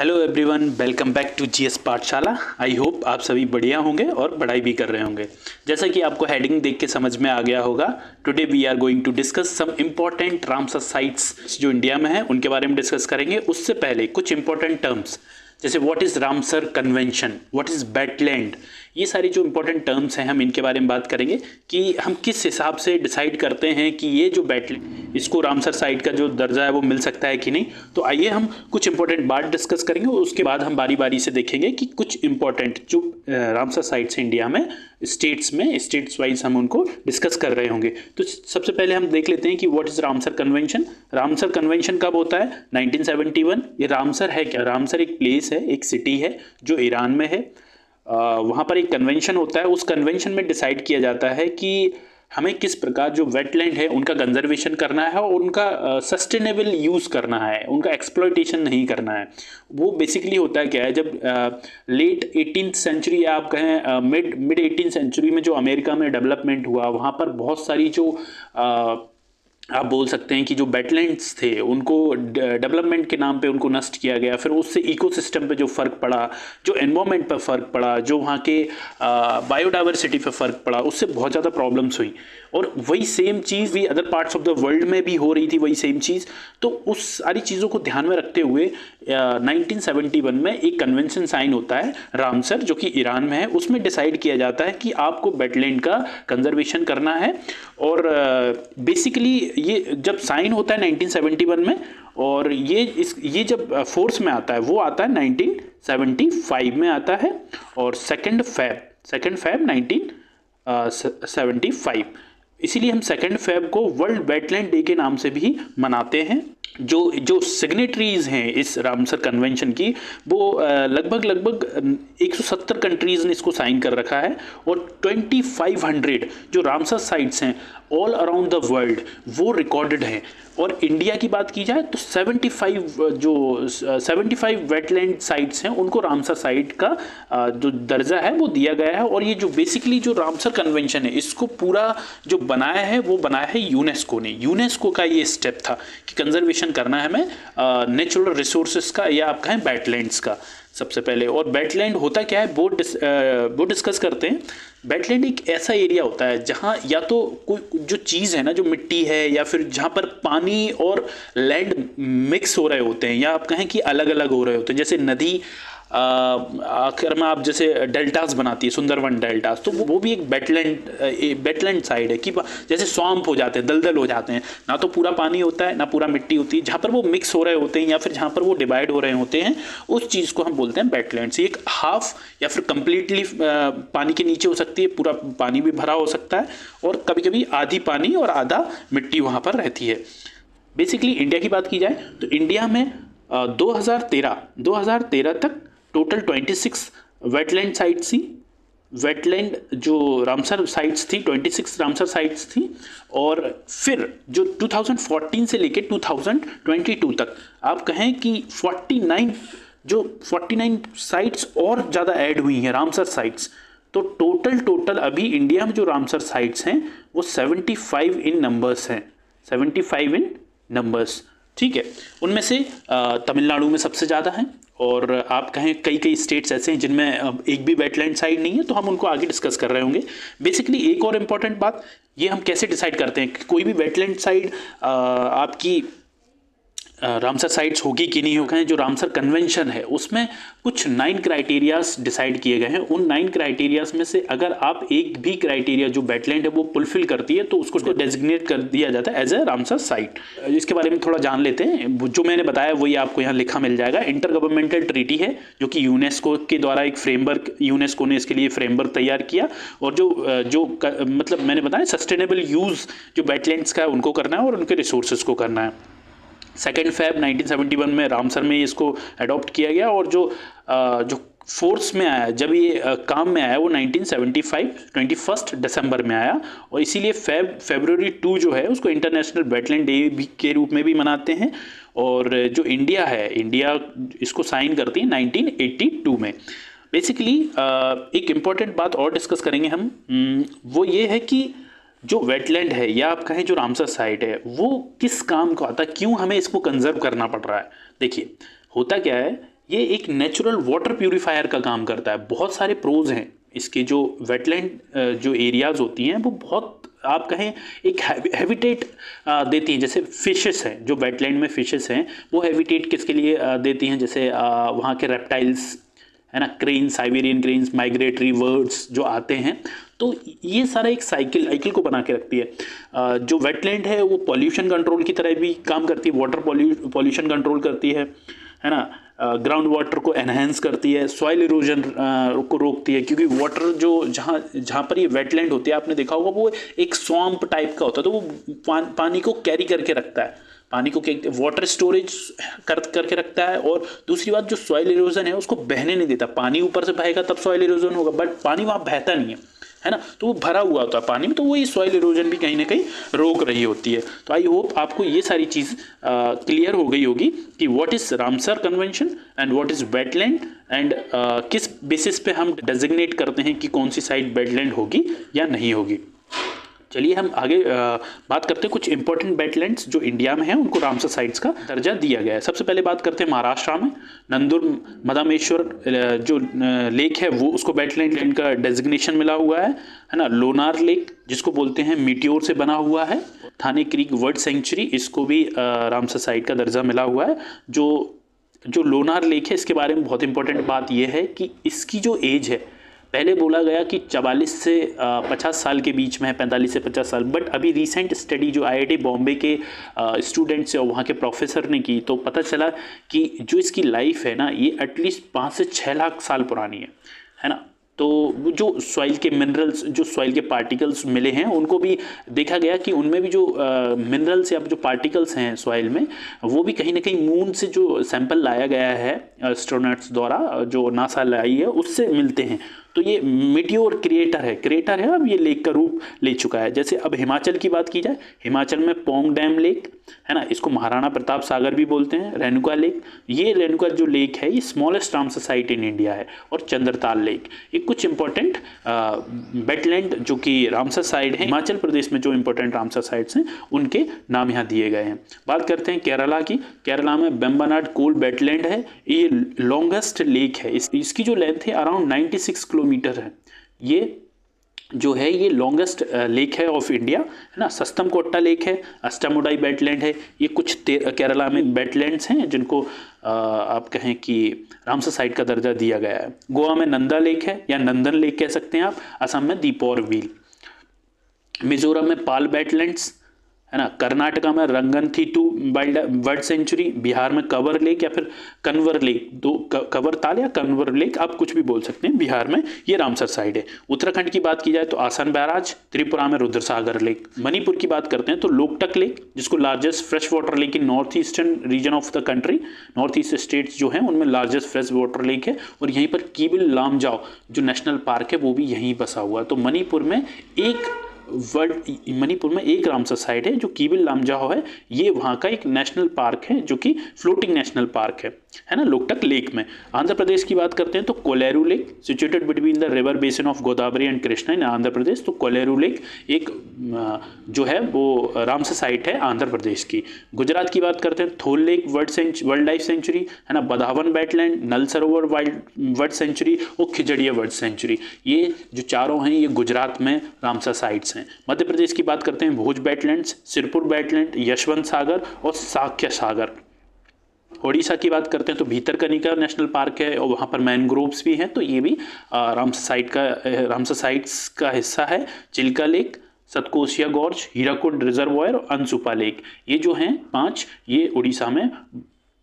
Hello everyone, welcome back to GS Pathshala. I hope आप सभी बढ़िया होंगे और पढ़ाई भी कर रहे होंगे। जैसा कि आपको हेडिंग देख के समझ में आ गया होगा, today we are going to discuss some important Ramsar sites जो इंडिया में है, उनके बारे में डिस्कस करेंगे। उससे पहले कुछ इंपॉर्टेंट टर्म्स जैसे what is Ramsar convention, what is wetland, ये सारी जो इंपॉर्टेंट टर्म्स हैं हम इनके बारे में बात करेंगे कि हम किस हिसाब से डिसाइड करते हैं कि ये जो वेटलैंड, इसको रामसर साइट का जो दर्जा है वो मिल सकता है कि नहीं। तो आइए हम कुछ इंपॉर्टेंट बात डिस्कस करेंगे और उसके बाद हम बारी बारी से देखेंगे कि कुछ इंपॉर्टेंट जो रामसर साइट्स हैं इंडिया में, स्टेट्स वाइज हम उनको डिस्कस कर रहे होंगे। तो सबसे पहले हम देख लेते हैं कि what is Ramsar convention. Ramsar convention कब होता है? 1971। ये रामसर है क्या? रामसर एक प्लेस है, एक सिटी है जो ईरान में है। वहाँ पर एक कन्वेंशन होता है। उस कन्वेंशन में डिसाइड किया जाता है कि हमें किस प्रकार जो वेटलैंड है उनका कंजर्वेशन करना है और उनका सस्टेनेबल यूज़ करना है, उनका एक्सप्लॉयटेशन नहीं करना है। वो बेसिकली होता है क्या है, जब लेट 18th सेंचुरी या आप कहें मिड 18th सेंचुरी में जो अमेरिका में डेवलपमेंट हुआ, वहाँ पर बहुत सारी जो आप बोल सकते हैं कि जो वेटलैंड्स थे उनको डेवलपमेंट के नाम पे उनको नष्ट किया गया। फिर उससे इकोसिस्टम पे जो फ़र्क पड़ा, जो एनवायरनमेंट पर फ़र्क पड़ा, जो वहाँ के बायोडाइवर्सिटी पे फ़र्क पड़ा, उससे बहुत ज़्यादा प्रॉब्लम्स हुई। और वही सेम चीज़ भी other parts of the world में भी हो रही थी, वही सेम चीज़। तो उस सारी चीज़ों को ध्यान में रखते हुए 1971 में एक कन्वेंशन साइन होता है रामसर, जो कि ईरान में है। उसमें डिसाइड किया जाता है कि आपको वेटलैंड का कंजर्वेशन करना है। और बेसिकली ये जब साइन होता है 1971 में, और ये जब फोर्स में आता है वो आता है 1975 में आता है, और सेकेंड फेब 1975। इसीलिए हम 2 फेब को वर्ल्ड वेटलैंड डे के नाम से भी मनाते हैं। जो सिग्नेटरीज हैं इस रामसर कन्वेंशन की, वो लगभग 170 कंट्रीज ने इसको साइन कर रखा है। और 2500 जो रामसर साइट्स हैं ऑल अराउंड द वर्ल्ड वो रिकॉर्डेड हैं। और इंडिया की बात की जाए तो 75 वेटलैंड साइट्स हैं, उनको रामसर साइट का जो दर्जा है वो दिया गया है। और ये जो बेसिकली जो रामसर कन्वेंशन है, इसको पूरा जो बनाया है वो बनाया है यूनेस्को ने। यूनेस्को का ये स्टेप था कि कंजर्वेशन करना है हमें नेचुरल रिसोर्सेज का, या आप कहें वेटलैंड्स का सबसे पहले। और वेटलैंड होता क्या है वो डिस्कस करते हैं। वेटलैंड एक ऐसा एरिया होता है जहाँ या तो कोई जो चीज़ है ना, जो मिट्टी है, या फिर जहाँ पर पानी और लैंड मिक्स हो रहे होते हैं, या आप कहें कि अलग अलग हो रहे होते हैं। जैसे नदी आखिर में आप जैसे डेल्टास बनाती है, सुंदरवन डेल्टास, तो वो भी एक वेटलैंड साइड है कि जैसे स्वैम्प हो जाते हैं, दलदल हो जाते हैं, ना तो पूरा पानी होता है ना पूरा मिट्टी होती है। जहाँ पर वो मिक्स हो रहे होते हैं या फिर जहाँ पर वो डिवाइड हो रहे होते हैं, उस चीज़ को हम बोलते हैं वेटलैंड्स। एक हाफ या फिर कंप्लीटली पानी के नीचे हो सकती है, पूरा पानी भी भरा हो सकता है, और कभी कभी आधी पानी और आधा मिट्टी वहाँ पर रहती है। बेसिकली इंडिया की बात की जाए तो इंडिया में 2013 तक टोटल 26 वेटलैंड साइट्स थी। वेटलैंड जो रामसर साइट्स थी, 26 रामसर साइट्स थी। और फिर जो 2014 से लेके 2022 तक आप कहें कि 49 साइट्स और ज़्यादा ऐड हुई हैं रामसर साइट्स। तो टोटल अभी इंडिया में जो रामसर साइट्स हैं वो 75 इन नंबर्स हैं, 75 इन नंबर्स। ठीक है, उनमें से तमिलनाडु में सबसे ज़्यादा हैं, और आप कहें कई स्टेट्स ऐसे हैं जिनमें एक भी वेटलैंड साइट नहीं है, तो हम उनको आगे डिस्कस कर रहे होंगे। बेसिकली एक और इम्पॉर्टेंट बात, ये हम कैसे डिसाइड करते हैं कि कोई भी वेटलैंड साइट आपकी रामसर साइट्स होगी कि नहीं होगी। जो रामसर कन्वेंशन है उसमें कुछ 9 क्राइटेरियाज डिसाइड किए गए हैं। उन 9 क्राइटेरियाज में से अगर आप एक भी क्राइटेरिया जो वेटलैंड है वो फुलफिल करती है तो उसको डेजिग्नेट कर दिया जाता है एज ए रामसर साइट। इसके बारे में थोड़ा जान लेते हैं। जो मैंने बताया वही आपको यहाँ लिखा मिल जाएगा। इंटर गवर्नमेंटल ट्रीटी है जो कि यूनेस्को के द्वारा एक फ्रेमवर्क, यूनेस्को ने इसके लिए फ्रेमवर्क तैयार किया। और जो मतलब मैंने बताया सस्टेनेबल यूज़ जो वेटलैंड्स का है उनको करना है और उनके रिसोर्सेज को करना है। 2 फेब 1971 में रामसर में इसको अडॉप्ट किया गया। और जो फोर्स में आया, जब ये काम में आया, वो 1975 21 दिसंबर में आया। और इसीलिए फरवरी 2 जो है उसको इंटरनेशनल वेटलैंड डे के रूप में भी मनाते हैं। और जो इंडिया है, इंडिया इसको साइन करती है 1982 में। बेसिकली एक इम्पॉर्टेंट बात और डिस्कस करेंगे हम, वो ये है कि जो वेटलैंड है या आप कहें जो रामसर साइट है वो किस काम को आता है, क्यों हमें इसको कंजर्व करना पड़ रहा है। देखिए होता क्या है, ये एक नेचुरल वाटर प्यूरिफायर का काम करता है। बहुत सारे प्रोज हैं इसके। जो वेटलैंड जो एरियाज होती हैं वो बहुत आप कहें एक हैबिटेट देती हैं। जैसे फिशेस हैं, जो वेटलैंड में फिशेस हैं वो हैबिटेट किसके लिए देती हैं, जैसे वहाँ के रेप्टाइल्स है ना, cranes, Siberian cranes, migratory birds जो आते हैं। तो ये सारा एक साइकिल को बना के रखती है। जो वेटलैंड है वो पॉल्यूशन कंट्रोल की तरह भी काम करती है, वाटर पॉल्यूशन कंट्रोल करती है ना, ग्राउंड वाटर को एनहेंस करती है, सॉइल इरोजन को रोकती है। क्योंकि वाटर जो जहाँ पर ये वेटलैंड होती है, आपने देखा होगा वो एक स्वैम्प टाइप का होता है, तो वो पानी को कैरी करके रखता है, पानी को वाटर स्टोरेज करके रखता है। और दूसरी बात, जो सॉइल इरोजन है उसको बहने नहीं देता। पानी ऊपर से बहेगा तब सॉइल इरोजन होगा, बट पानी वहाँ बहता नहीं है ना, तो वो भरा हुआ होता है पानी में, तो वो ये सॉइल इरोजन भी कहीं ना कहीं रोक रही होती है। तो आई होप आपको ये सारी चीज़ क्लियर हो गई होगी कि what is Ramsar convention and what is wetland and किस बेसिस पे हम डेजिग्नेट करते हैं कि कौन सी साइट वेटलैंड होगी या नहीं होगी। चलिए हम आगे बात करते हैं कुछ इंपॉर्टेंट वेटलैंड्स जो इंडिया में हैं, उनको रामसर साइट्स का दर्जा दिया गया है। सबसे पहले बात करते हैं महाराष्ट्र में नंदुर मदामेश्वर जो लेक है वो उसको वेटलैंड का डेजिग्नेशन मिला हुआ है ना। लोनार लेक जिसको बोलते हैं मीटियोर से बना हुआ है। थाने क्रीक बर्ड सेंचुरी, इसको भी रामसर साइट का दर्जा मिला हुआ है। जो लोनार लेक है इसके बारे में बहुत इंपॉर्टेंट बात यह है कि इसकी जो एज है, पहले बोला गया कि 44 से 50 साल के बीच में है, 45 से 50 साल, बट अभी रिसेंट स्टडी जो IIT बॉम्बे के स्टूडेंट्स और वहाँ के प्रोफेसर ने की तो पता चला कि जो इसकी लाइफ है ना ये एटलीस्ट 5 से 6 लाख साल पुरानी है ना। तो जो सॉइल के मिनरल्स, जो सॉइल के पार्टिकल्स मिले हैं उनको भी देखा गया कि उनमें भी जो मिनरल्स या जो पार्टिकल्स हैं सॉइल में, वो भी कहीं ना कहीं मून से जो सैंपल लाया गया है एस्ट्रोनॉट्स द्वारा, जो नासा लाई है, उससे मिलते हैं। तो ये मीटियोर क्रिएटर है, अब ये लेक का रूप ले चुका है। जैसे अब हिमाचल की बात की जाए, हिमाचल में पोंग डैम लेक है ना, इसको महाराणा प्रताप सागर भी बोलते हैं। रेणुका लेक, ये रेणुका जो लेक है ये smallest Ramsar site in India है। और चंद्रताल लेक, ये कुछ इंपॉर्टेंट वेटलैंड जो कि रामसर साइट है हिमाचल प्रदेश में, जो इंपॉर्टेंट रामसर साइट्स हैं उनके नाम यहाँ दिए गए हैं। बात करते हैं केरला की। केरला में बेम्बनाड कोल वेटलैंड है, ये लॉन्गेस्ट लेक है। इसकी जो लेंथ है अराउंड 96 किलोमीटर है। ये जो है ये लॉन्गेस्ट लेक है ऑफ इंडिया है ना। सस्तम कोट्टा लेक है, अष्टामुडाई वेटलैंड है। ये कुछ केरला में वेटलैंड्स हैं जिनको आप कहें कि रामसर साइट का दर्जा दिया गया है। गोवा में नंदा लेक है या नंदन लेक कह सकते हैं आप। असम में दीपौर व्हील। मिजोरम में पाल वेटलैंड्स है ना। कर्नाटका में रंगनथीटू बर्ड सेंचुरी। बिहार में कंवर लेक या फिर कन्वर लेक, दो कंवर ताल या कन्वर लेक आप कुछ भी बोल सकते हैं, बिहार में ये रामसर साइट है। उत्तराखंड की बात की जाए तो आसन बैराज। त्रिपुरा में रुद्रसागर लेक। मणिपुर की बात करते हैं तो लोकटक लेक, जिसको largest fresh water lake in north eastern region of the country, north east states जो हैं उनमें लार्जेस्ट फ्रेश वाटर लेक है। और यहीं पर कीबिल लामजाओ जो नेशनल पार्क है वो भी यहीं बसा हुआ है। तो मणिपुर में एक रामसर साइट है जो कीबिल लामजाओ है, ये वहाँ का एक नेशनल पार्क है जो कि फ्लोटिंग नेशनल पार्क है ना, लोकटक लेक में। आंध्र प्रदेश की बात करते हैं तो Kolleru lake, situated between the river basin of Godavari and Krishna in Andhra Pradesh. तो कोलेरू लेक एक जो है वो रामसर साइट है आंध्र प्रदेश की। गुजरात की बात करते हैं थोल लेक वर्ल्ड लाइफ सेंचुरी है ना, बदावन वेटलैंड, नल सरोवर वर्ल्ड सेंचुरी और खिजड़िया वर्ल्ड सेंचुरी। ये जो चारों हैं ये गुजरात में रामसर साइट्स हैं। मध्य प्रदेश की बात करते हैं भुज वेटलैंड्स, सिरपुर वेटलैंड, यशवंत सागर और साक्य सागर। ओडिशा की बात करते हैं तो भीतरकनिका नेशनल पार्क है और वहाँ पर मैनग्रोव्स भी हैं, तो ये भी रामसर साइट्स का हिस्सा है। Chilika lake, Satkosia gorge, Hirakud reservoir और अनसुपा लेक, ये जो हैं 5, ये उड़ीसा में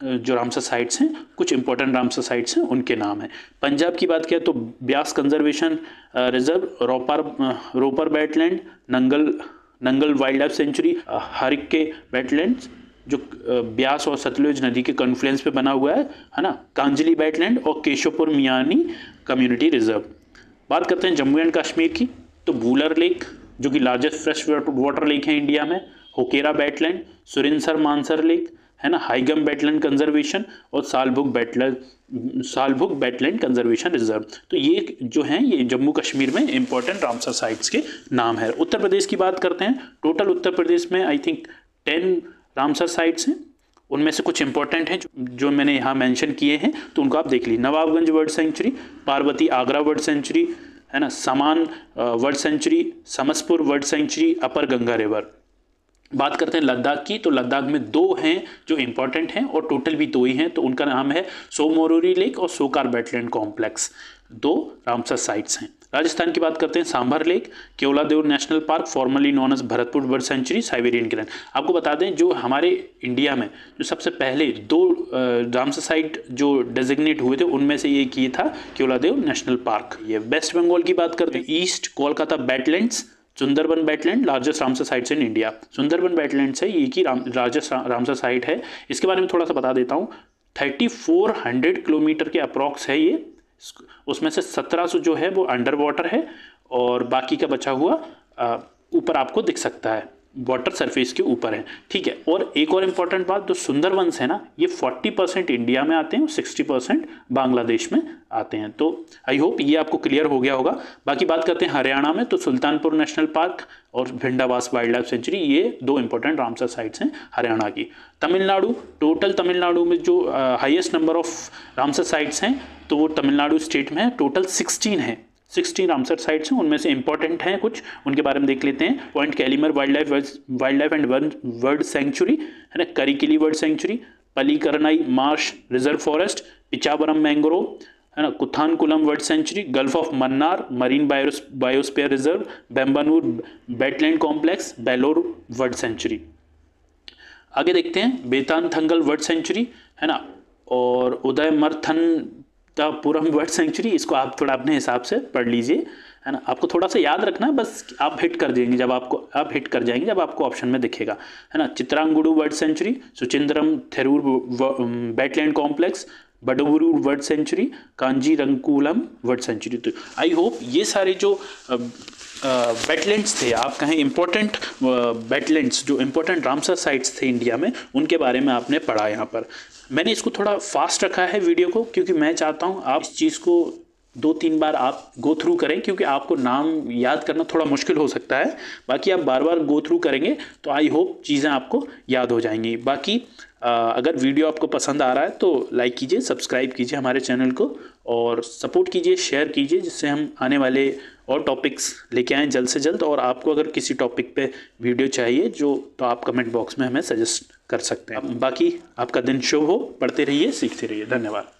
जो रामसर साइट्स हैं, कुछ इंपॉर्टेंट रामसर साइट्स हैं उनके नाम है। पंजाब की बात किया तो Beas conservation reserve, Ropar wetland, Nangal wildlife sanctuary, Harike wetlands जो ब्यास और सतलुज नदी के कॉन्फ्लुएंस पे बना हुआ है ना, कांजली वेटलैंड और केशवपुर मियानी कम्युनिटी रिजर्व। बात करते हैं जम्मू एंड कश्मीर की तो वूलर लेक जो कि लार्जेस्ट फ्रेश वाटर लेक है इंडिया में, होकेरा वेटलैंड, सुरिनसर मानसर लेक है ना, हाईगम वेटलैंड कंजर्वेशन और सालभुग वेटलैंड कंजर्वेशन रिजर्व। तो ये जो हैं ये जम्मू कश्मीर में इंपॉर्टेंट रामसर साइट्स के नाम है। उत्तर प्रदेश की बात करते हैं, टोटल उत्तर प्रदेश में आई थिंक 10 रामसर साइट्स हैं उनमें से कुछ इंपॉर्टेंट हैं जो मैंने यहाँ मेंशन किए हैं, तो उनको आप देख लीजिए। Nawabganj world sanctuary, Parvati Agra world sanctuary, है ना, Saman world sanctuary, Samaspur world sanctuary, upper Ganga river. बात करते हैं लद्दाख की, तो लद्दाख में 2 हैं जो इंपॉर्टेंट हैं और टोटल भी 2 ही हैं, तो उनका नाम है सोमोरोरी लेक और Tsokar wetland complex, 2 Ramsar sites हैं। राजस्थान की बात करते हैं, Sambhar lake, Keoladeo national park formerly known as Bharatpur bird sanctuary, Siberian crane. आपको बता दें जो हमारे इंडिया में जो सबसे पहले 2 रामसर साइट जो डेजिग्नेट हुए थे उनमें से एक ये था केवलादेव नेशनल पार्क। ये वेस्ट बंगाल की बात करते हैं, east Kolkata wetlands, Sundarban wetland largest Ramsar sites in India. Sundarban wetlands है ये की लार्जेस्ट रामसर साइट है। इसके बारे में थोड़ा सा बता देता हूँ, 3400 किलोमीटर के अप्रॉक्स है ये, उसमें से 1700 जो है वो अंडर वाटर है और बाकी का बचा हुआ ऊपर आपको दिख सकता है, वाटर सरफेस के ऊपर है, ठीक है। और एक और इम्पॉर्टेंट बात, जो सुंदरबंस है ना, ये 40% इंडिया में आते हैं और 60% बांग्लादेश में आते हैं। तो आई होप ये आपको क्लियर हो गया होगा। बाकी बात करते हैं हरियाणा में, तो सुल्तानपुर नेशनल पार्क और भिंडावास वाइल्ड लाइफ सेंचुरी, ये 2 इंपॉर्टेंट रामसर साइट्स हैं हरियाणा की। तमिलनाडु, टोटल तमिलनाडु में जो highest number of Ramsar sites हैं तो वो तमिलनाडु स्टेट में है, टोटल 16 है, 16 रामसर साइट्स हैं। उनमें से इंपॉर्टेंट हैं कुछ, उनके बारे में देख लेते हैं। Point Calimere wildlife and bird sanctuary, है ना, Karikili bird sanctuary, Pallikaranai marsh reserve forest, Pichavaram mangrove, है ना, Koonthankulam world sanctuary, gulf of Mannar marine biosphere reserve, Vembanur wetland complex, बेलोर वर्ल्ड सेंचुरी। आगे देखते हैं बेतानथंगल वर्ल्ड सेंचुरी, है ना, और उदयमर्थनपुरम वर्ल्ड सेंचुरी। इसको आप थोड़ा अपने हिसाब से पढ़ लीजिए, है ना, आपको थोड़ा सा याद रखना है, बस आप हिट कर जाएंगे जब आपको ऑप्शन में दिखेगा, है ना। Chitrangudi world sanctuary, Suchindram Theroor wetland complex, Vaduvoor world sanctuary, Kanjirankulam world sanctuary. तो आई होप ये सारे जो वेटलैंड्स थे, आप कहें इंपॉर्टेंट वेटलैंड्स, जो इंपॉर्टेंट रामसर साइट्स थे इंडिया में, उनके बारे में आपने पढ़ा। यहाँ पर मैंने इसको थोड़ा फास्ट रखा है वीडियो को, क्योंकि मैं चाहता हूँ आप इस चीज़ को 2-3 बार आप गो थ्रू करें, क्योंकि आपको नाम याद करना थोड़ा मुश्किल हो सकता है। बाकी आप बार बार गो थ्रू करेंगे तो आई होप चीज़ें आपको याद हो जाएंगी। बाकी अगर वीडियो आपको पसंद आ रहा है तो लाइक कीजिए, सब्सक्राइब कीजिए हमारे चैनल को और सपोर्ट कीजिए, शेयर कीजिए, जिससे हम आने वाले और टॉपिक्स लेके आएँ जल्द से जल्द। और आपको अगर किसी टॉपिक पे वीडियो चाहिए तो आप कमेंट बॉक्स में हमें सजेस्ट कर सकते हैं। बाकी आपका दिन शुभ हो, पढ़ते रहिए, सीखते रहिए। धन्यवाद।